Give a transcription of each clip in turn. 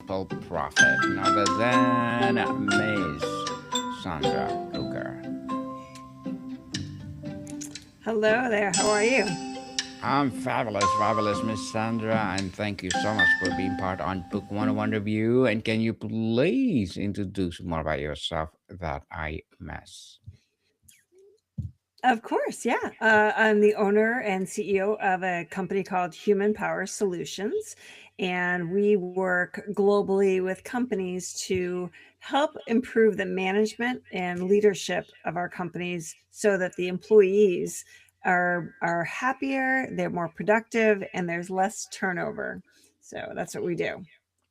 people profit, none other than Miss Sandra Coker. Hello there. How are you? I'm fabulous, fabulous, Miss Sandra, and thank you so much for being part on Book 101 Review. And can you please introduce more about yourself that I miss? Of course, yeah. I'm the owner and CEO of a company called Human Power Solutions, and we work globally with companies to help improve the management and leadership of our companies so that the employees are happier, they're more productive, and there's less turnover. So that's what we do.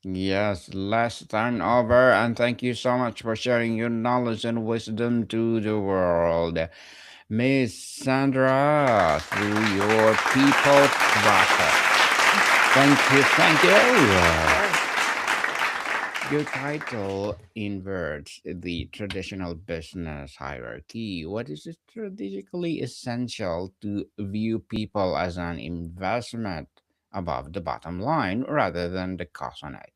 Yes, less turnover, and thank you so much for sharing your knowledge and wisdom to the world. Miss Sandra, through your people profit. Thank you, thank Of you. course. Your title inverts the traditional business hierarchy. What is strategically essential to view people as an investment above the bottom line rather than the cost on it?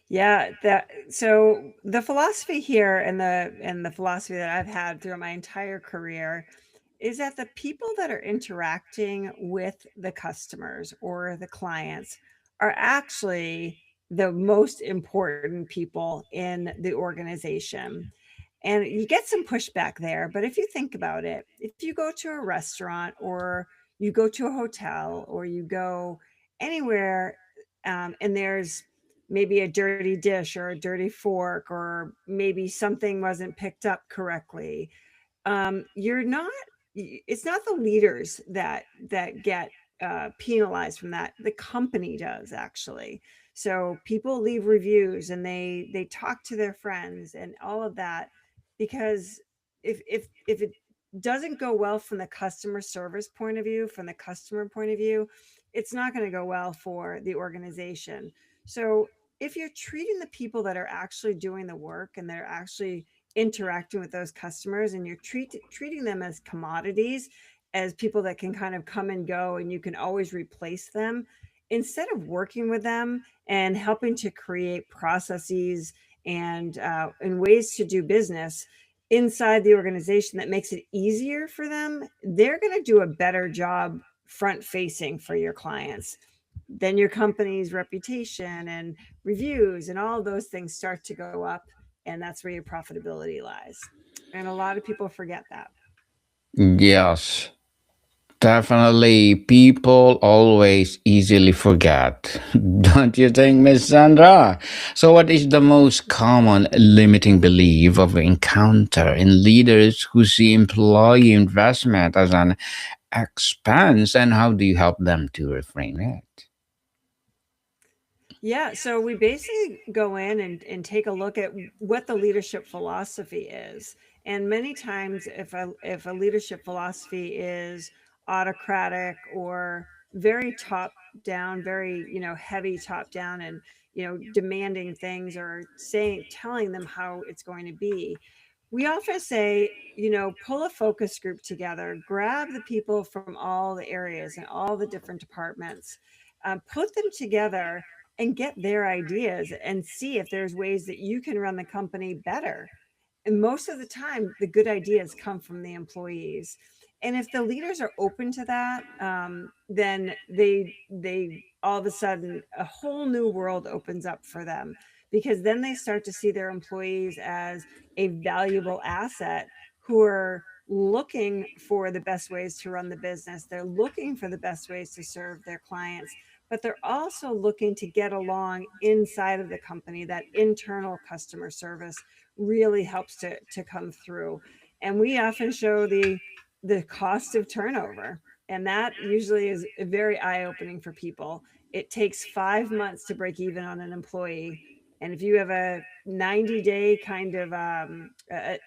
Yeah, that so the philosophy here and the philosophy that I've had throughout my entire career is that the people that are interacting with the customers or the clients are actually the most important people in the organization. And you get some pushback there, but if you think about it, if you go to a restaurant or you go to a hotel or you go anywhere, and there's maybe a dirty dish or a dirty fork or maybe something wasn't picked up correctly, you're not it's not the leaders that get penalized from that. The company does, actually. So people leave reviews and they talk to their friends and all of that, because if it doesn't go well from the customer service point of view, from the customer point of view, it's not going to go well for the organization. So if you're treating the people that are actually doing the work and they're actually interacting with those customers, and you're treating them as commodities, as people that can kind of come and go and you can always replace them, instead of working with them and helping to create processes and ways to do business inside the organization that makes it easier for them, they're going to do a better job front facing for your clients. Then your company's reputation and reviews and all of those things start to go up, and that's where your profitability lies. And a lot of people forget that. Yes, definitely. People always easily forget. Don't you think, Miss Sandra? So, what is the most common limiting belief of encounter in leaders who see employee investment as an expense, and how do you help them to reframe it? Yeah, so we basically go in and take a look at what the leadership philosophy is. And many times if a leadership philosophy is autocratic or very top down, very, heavy top down, and demanding things or saying telling them how it's going to be, we often say, pull a focus group together, grab the people from all the areas and all the different departments, put them together and get their ideas and see if there's ways that you can run the company better. And most of the time, the good ideas come from the employees. And if the leaders are open to that, then they all of a sudden a whole new world opens up for them, because then they start to see their employees as a valuable asset who are looking for the best ways to run the business. They're looking for the best ways to serve their clients, but they're also looking to get along inside of the company. That internal customer service really helps to come through. And we often show the cost of turnover, and that usually is very eye-opening for people. It takes 5 months to break even on an employee, and if you have a 90-day kind of a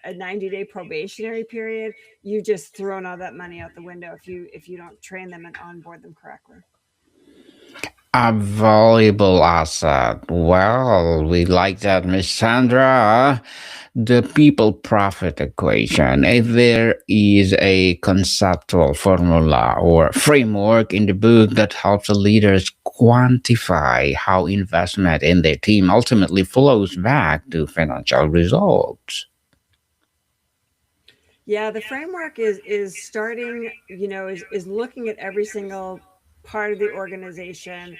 90-day probationary period, you've just thrown all that money out the window if you don't train them and onboard them correctly. A valuable asset. Well, we like that, Miss Sandra. the people profit equation. There is a conceptual formula or framework in the book that helps the leaders quantify how investment in their team ultimately flows back to financial results. Yeah, the framework is starting, is looking at every single part of the organization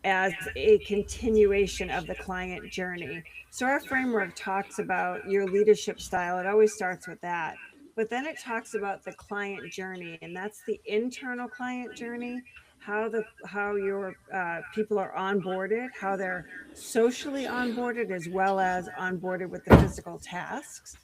as a continuation of the client journey. So our framework talks about your leadership style. It always starts with that. But then it talks about the client journey, and that's the internal client journey, how your people are onboarded, how they're socially onboarded as well as onboarded with the physical tasks.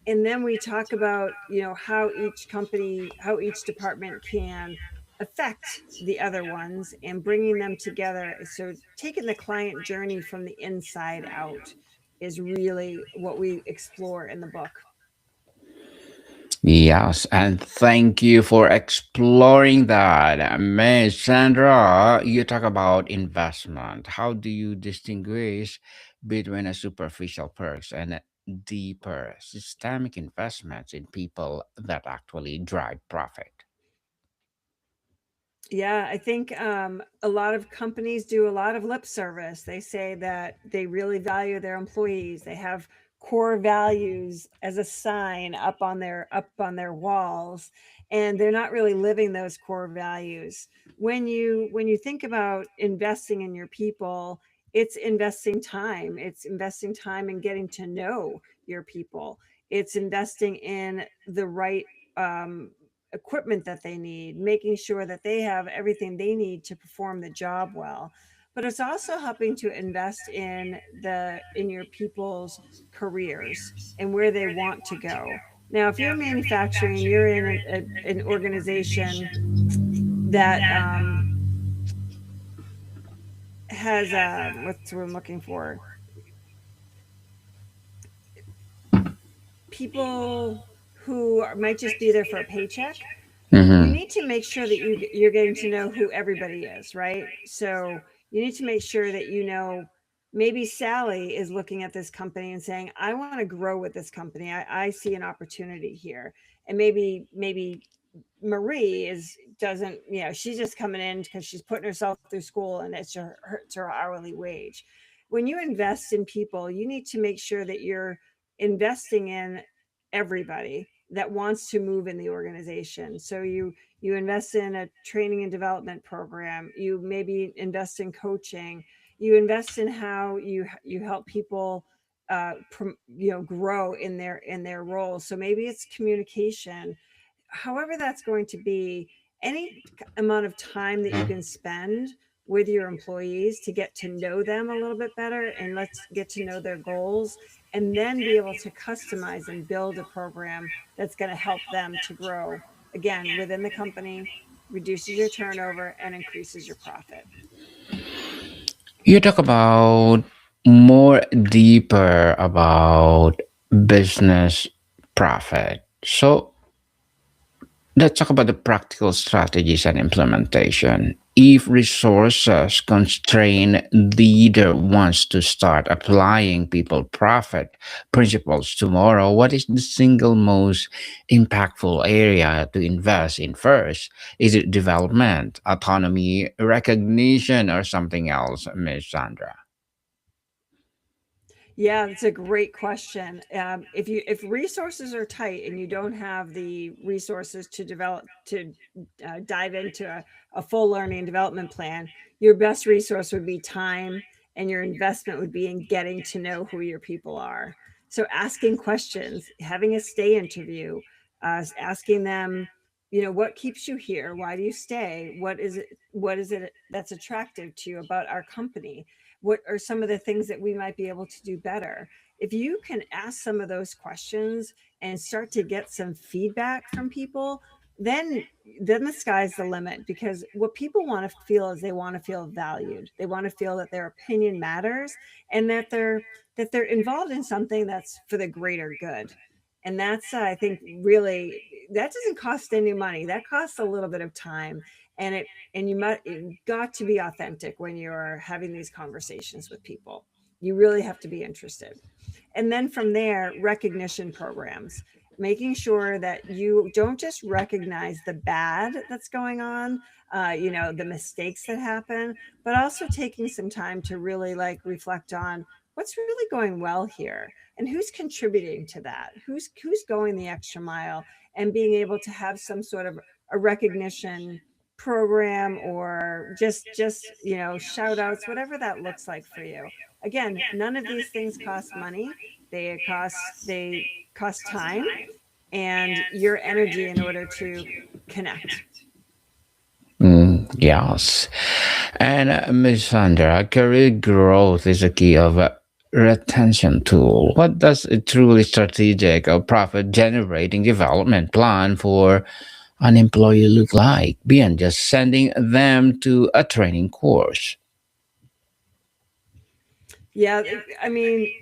And then we talk about, how each company, how each department can affect the other ones and bringing them together. So taking the client journey from the inside out is really what we explore in the book. Yes, and thank you for exploring that. Miss Sandra, you talk about investment. How do you distinguish between a superficial perks and a deeper systemic investments in people that actually drive profit? Yeah, I think a lot of companies do a lot of lip service. They say that they really value their employees. They have core values as a sign up on their walls, and they're not really living those core values. When you think about investing in your people, it's investing time. It's investing time in getting to know your people. It's investing in the right um, equipment that they need, making sure that they have everything they need to perform the job well. But it's also helping to invest in your people's careers and where they want to go. Now, if you're manufacturing, you're in an organization that has what's what I'm looking for, people who might just be there for a paycheck. You Mm-hmm. need to make sure that you're getting to know who everybody is, right? So you need to make sure that maybe Sally is looking at this company and saying, I want to grow with this company. I see an opportunity here. And maybe Marie is doesn't, she's just coming in because she's putting herself through school and it's her hourly wage. When you invest in people, you need to make sure that you're investing in everybody that wants to move in the organization. So you invest in a training and development program, you maybe invest in coaching, you invest in how you help people grow in their roles. So maybe it's communication, however that's going to be. Any amount of time that you can spend with your employees to get to know them a little bit better and let's get to know their goals, and then be able to customize and build a program that's going to help them to grow again within the company, reduces your turnover and increases your profit. You talk about more deeper about business profit. So let's talk about the practical strategies and implementation. If resources constrain, leader wants to start applying people profit principles tomorrow, what is the single most impactful area to invest in first? Is it development, autonomy, recognition, or something else, Miss Sandra? Yeah, that's a great question. If resources are tight and you don't have the resources to develop to dive into a full learning and development plan, your best resource would be time, and your investment would be in getting to know who your people are. So asking questions, having a stay interview, asking them, what keeps you here? Why do you stay? What is it that's attractive to you about our company? What are some of the things that we might be able to do better? If you can ask some of those questions and start to get some feedback from people, then the sky's the limit, because what people want to feel is they want to feel valued. They want to feel that their opinion matters, and that they're involved in something that's for the greater good. And that's I think really, that doesn't cost any money. That costs a little bit of time, and you got to be authentic when you're having these conversations with people. You really have to be interested. And then from there, recognition programs, making sure that you don't just recognize the bad that's going on, the mistakes that happen, but also taking some time to really like reflect on what's really going well here and who's contributing to that, who's going the extra mile, and being able to have some sort of a recognition program, or just shout outs, whatever that looks like for you. Again, none of these things cost money. They cost time and your energy in order to connect. Yes. And Ms. Sandra, career growth is a key of a retention tool. What does a truly strategic or profit generating development plan for an employee look like beyond just sending them to a training course? Yeah, I mean,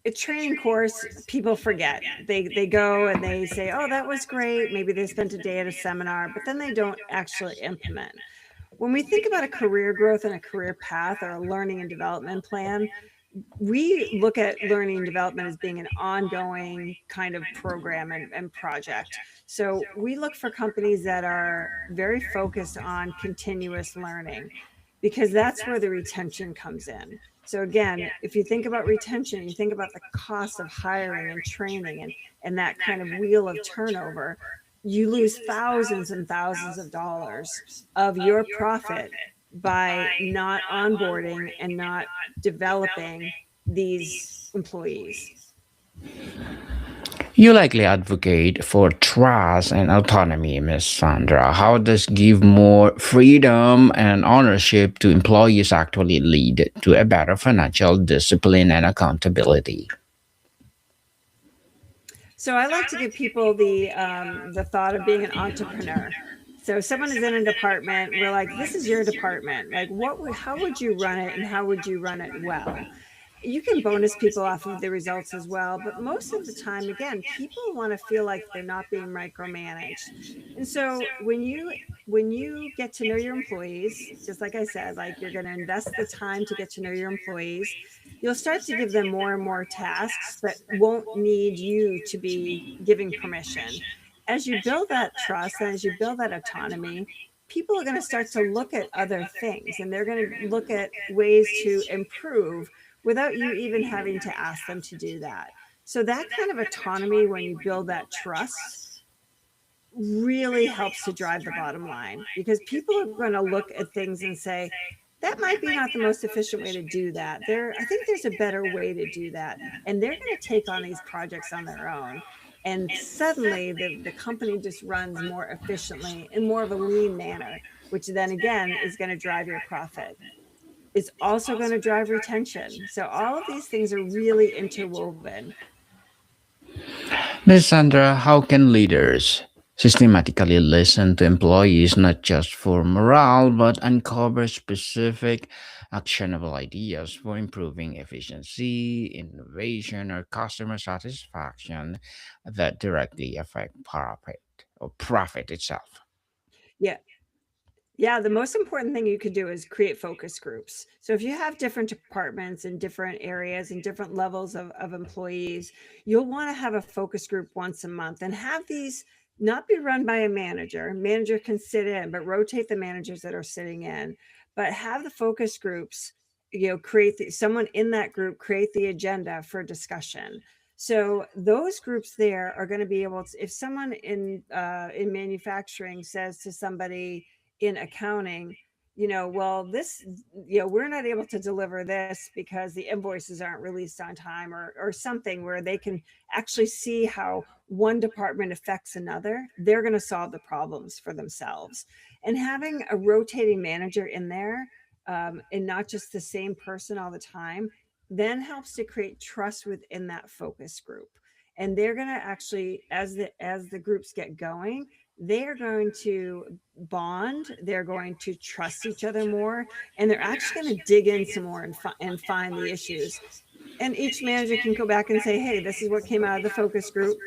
a training course, people forget. They go and they say, "Oh, that was great." Maybe they spent a day at a seminar, but then they don't actually implement. When we think about a career growth and a career path or a learning and development plan, we look at learning and development as being an ongoing kind of program and project. So we look for companies that are very focused on continuous learning, because that's where the retention comes in. So again, if you think about retention, you think about the cost of hiring and training and that kind of wheel of turnover, you lose thousands and thousands of dollars of your profit by not onboarding and not developing these employees. You likely advocate for trust and autonomy, Miss Sandra. How does give more freedom and ownership to employees actually lead to a better financial discipline and accountability? So I like to give people the thought of being an entrepreneur. So someone is in a department, we're like, this is your department. Like, how would you run it, and how would you run it well? You can bonus people off of the results as well, but most of the time, again, people want to feel like they're not being micromanaged. And so when you get to know your employees, just like I said, like you're going to invest the time to get to know your employees, you'll start to give them more and more tasks that won't need you to be giving permission. As you build that trust and as you build that autonomy, people are going to start to look at other things, and they're going to look at ways to improve without you even having to ask them to do that. So that kind of autonomy, when you build that trust, really helps to drive the bottom line, because people are going to look at things and say, that might be not the most efficient way to do that. I think there's a better way to do that. And they're going to take on these projects on their own. And suddenly the company just runs more efficiently in more of a lean manner, which then again is going to drive your profit. It's also going to drive retention. So all of these things are really interwoven. Miss Sandra, how can leaders systematically listen to employees not just for morale but uncover specific actionable ideas for improving efficiency, innovation, or customer satisfaction that directly affect profit itself? Yeah. Yeah, the most important thing you could do is create focus groups. So if you have different departments and different areas and different levels of employees, you'll want to have a focus group once a month and have these not be run by a manager. Manager can sit in, but rotate the managers that are sitting in. But have the focus groups, someone in that group create the agenda for discussion. So those groups there are going to be able to, if someone in manufacturing says to somebody in accounting, well, this, we're not able to deliver this because the invoices aren't released on time, or something where they can actually see how one department affects another, they're going to solve the problems for themselves. And having a rotating manager in there, and not just the same person all the time, then helps to create trust within that focus group. And they're going to actually, as the groups get going, they are going to bond, they're going to trust each other more, and they're actually going to dig in some more and find the issues. And each manager can go back and say, hey, this is what came out of the focus group,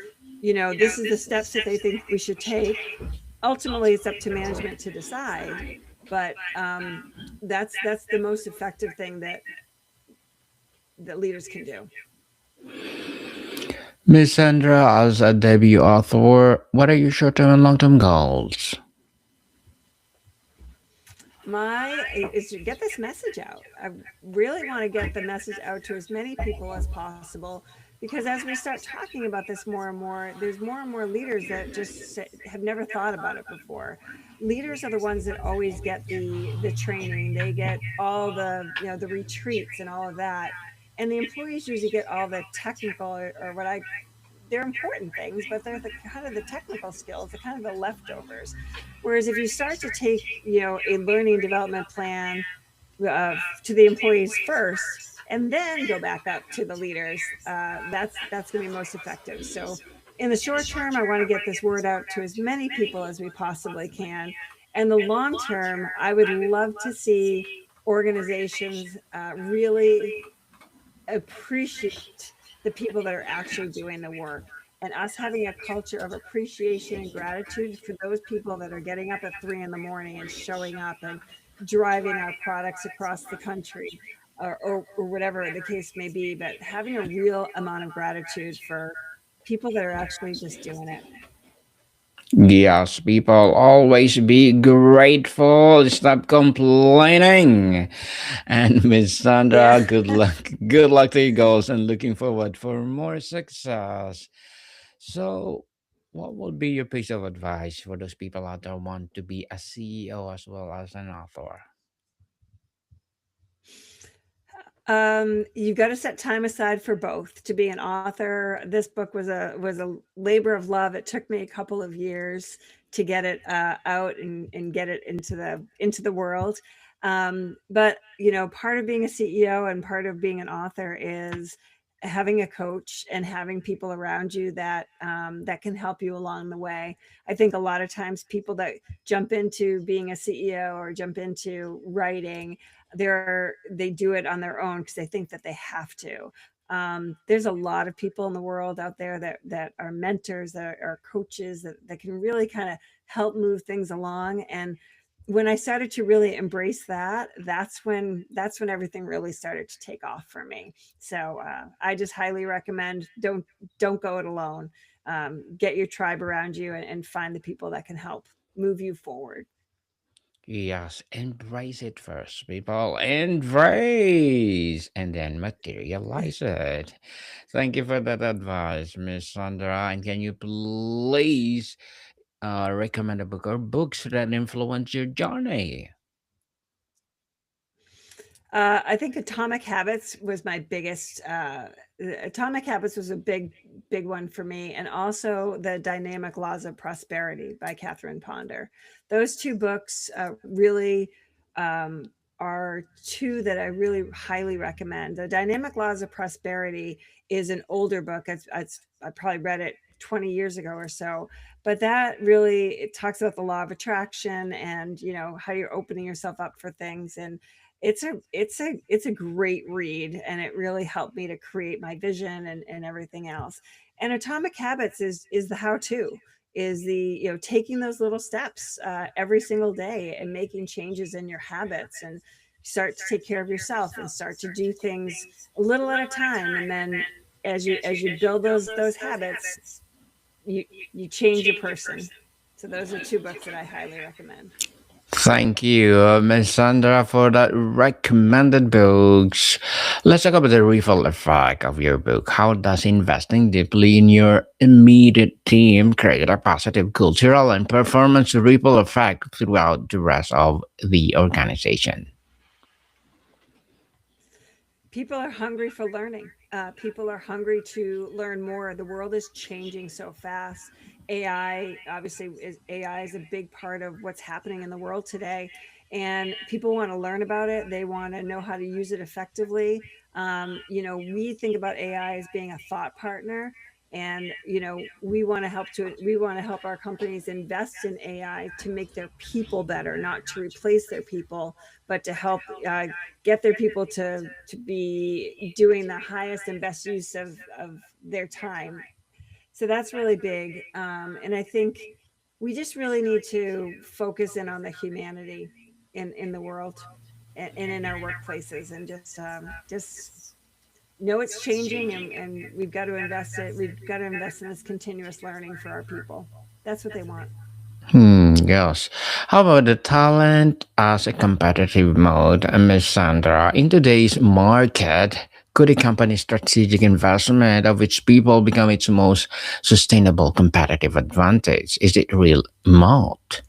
this is the steps that they think we should take. Ultimately it's up to management to decide, but that's the most effective thing that leaders can do. Miss Sandra, as a debut author, what are your short term and long term goals? My is to get this message out. I really want to get the message out to as many people as possible, because as we start talking about this more and more, there's more and more leaders that just have never thought about it before. Leaders are the ones that always get the training. They get all the, the retreats and all of that. And the employees usually get all the technical, or what I, they're important things, but they're the kind of the technical skills, the kind of the leftovers. Whereas if you start to take, a learning and development plan to the employees first, and then go back up to the leaders, that's going to be most effective. So in the short term, I want to get this word out to as many people as we possibly can. And the long term, I would love to see organizations really appreciate the people that are actually doing the work, and us having a culture of appreciation and gratitude for those people that are getting up at 3 in the morning and showing up and driving our products across the country, or whatever the case may be, but having a real amount of gratitude for people that are actually just doing it. Yes, people always be grateful. Stop complaining. And Miss Yeah. Sandra, good luck. Good luck to your goals and looking forward for more success. So, what would be your piece of advice for those people out there who want to be a CEO as well as an author? You got to set time aside for both. To be an author, this book was a labor of love. It took me a couple of years to get it out and get it into the world. But part of being a CEO and part of being an author is having a coach and having people around you that can help you along the way. I think a lot of times people that jump into being a CEO or jump into writing, they do it on their own because they think that they have to. There's a lot of people in the world out there that are mentors, that are coaches, that can really kind of help move things along. And when I started to really embrace that, that's when everything really started to take off for me. So I just highly recommend, don't go it alone. Get your tribe around you, and find the people that can help move you forward. Yes, embrace it first, people. Embrace and then materialize it. Thank you for that advice, Miss Sandra. And can you please recommend a book or books that influence your journey? I think Atomic Habits was my biggest. Atomic Habits was a big one for me, and also The Dynamic Laws of Prosperity by Catherine Ponder. Those two books really um, are two that I really highly recommend. The Dynamic Laws of Prosperity is an older book. I probably read it 20 years ago or so, but that really, it talks about the law of attraction, and how you're opening yourself up for things. And it's a great read, and it really helped me to create my vision and everything else. And Atomic Habits is the how to, is the taking those little steps every single day and making changes in your habits, and start to take care of yourself and start to do things a little at a time. And then as you build those habits, you you change your person. So those are two books that I highly recommend. Thank you, Miss Sandra, for that recommended books. Let's talk about the ripple effect of your book. How does investing deeply in your immediate team create a positive cultural and performance ripple effect throughout the rest of the organization? People are hungry for learning. People are hungry to learn more. The world is changing so fast. AI is a big part of what's happening in the world today, and people want to learn about it. They want to know how to use it effectively. We think about AI as being a thought partner, and we want to help our companies invest in AI to make their people better, not to replace their people, but to help get their people to be doing the highest and best use of their time. So that's really big. And I think we just really need to focus in on the humanity in the world, and in our workplaces, and just know it's changing, and we've got to invest it. We've got to invest in this continuous learning for our people. That's what they want. Yes. How about the talent as a competitive mode, Miss Sandra? In today's market, could a company's strategic investment of its people become its most sustainable competitive advantage? Is it real moat?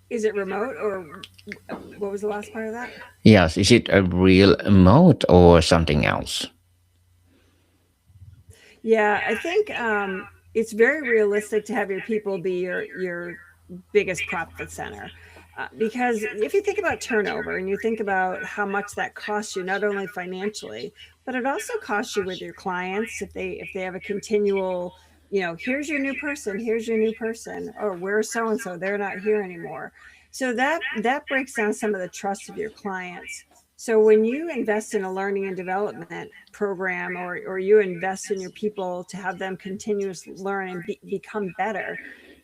Is it remote, or what was the last part of that? Yes. Is it a real moat or something else? Yeah, I think it's very realistic to have your people be your biggest profit center. Because if you think about turnover and you think about how much that costs you, not only financially, but it also costs you with your clients if they have a continual, here's your new person, here's your new person, or where's so and so, they're not here anymore. So that breaks down some of the trust of your clients. So when you invest in a learning and development program, or you invest in your people to have them continuously learn and become better,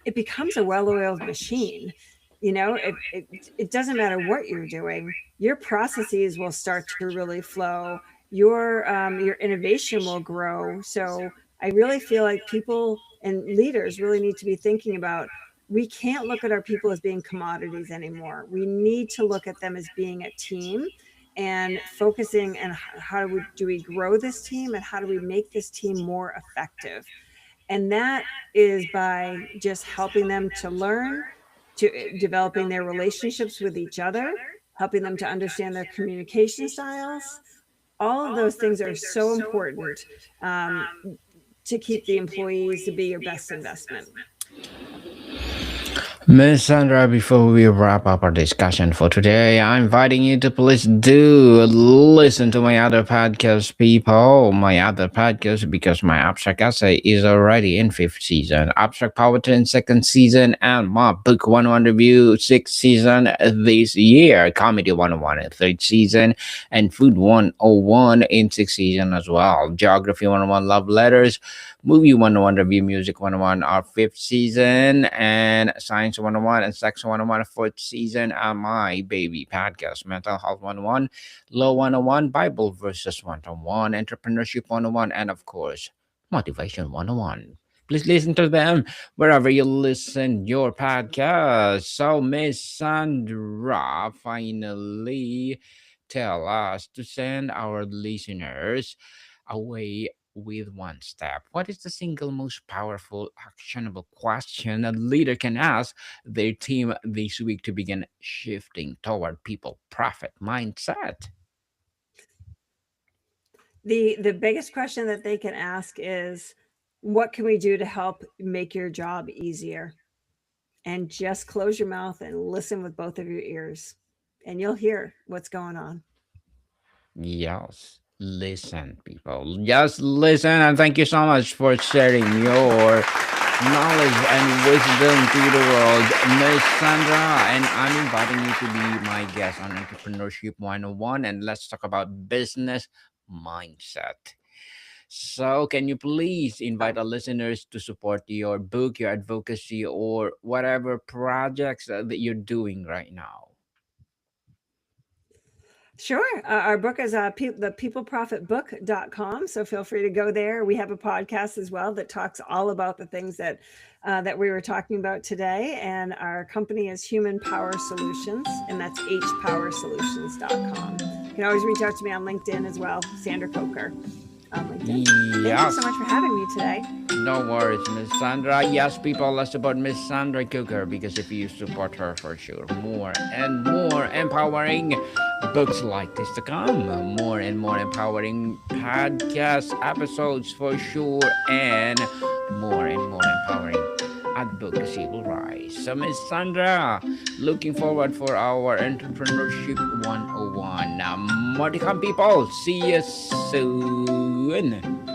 it becomes a well-oiled machine. It doesn't matter what you're doing, your processes will start to really flow, your innovation will grow. So I really feel like people and leaders really need to be thinking about, we can't look at our people as being commodities anymore. We need to look at them as being a team, and focusing on how do we grow this team, and how do we make this team more effective. And that is by just helping them to learn, to developing their relationships with each other, helping them to understand their communication styles. All of those things are so important, um, to keep the employees to be your best investment. Miss Sandra, before we wrap up our discussion for today, I'm inviting you to please do listen to my other podcast, people. My other podcast, because my abstract essay is already in fifth season, abstract poetry in second season, and my book 101 review sixth season this year, comedy 101 in third season, and food 101 in sixth season as well, geography 101 love letters, Movie 101 Review Music 101 our fifth season, and Science 101 and Sex 101 fourth season, and my baby podcast Mental Health 101, Law 101, Bible Verses 101, Entrepreneurship 101, and of course Motivation 101. Please listen to them wherever you listen your podcast. So Miss Sandra, finally tell us to send our listeners away with one step. What is the single most powerful, actionable question a leader can ask their team this week to begin shifting toward people profit mindset? The biggest question that they can ask is, what can we do to help make your job easier? And just close your mouth and listen with both of your ears, and you'll hear what's going on. Yes. Listen, people. Just listen, and thank you so much for sharing your knowledge and wisdom to the world, Miss Sandra. And I'm inviting you to be my guest on Entrepreneurship 101, and let's talk about business mindset. So, can you please invite our listeners to support your book, your advocacy, or whatever projects that you're doing right now? Sure. Our book is the peopleprofitbook.com. So feel free to go there. We have a podcast as well that talks all about the things that we were talking about today. And our company is Human Power Solutions, and that's hpowersolutions.com. You can always reach out to me on LinkedIn as well, Sandra Coker on LinkedIn. Thank you Yes. so much for having me today. No worries, Miss Sandra. Yes, people, let's support Miss Sandra Coker because if you support her for sure, more and more empowering books like this to come, more and more empowering podcast episodes for sure, and more empowering advocacy will rise. So, Miss Sandra, looking forward for our Entrepreneurship 101. More to come, people. See you soon.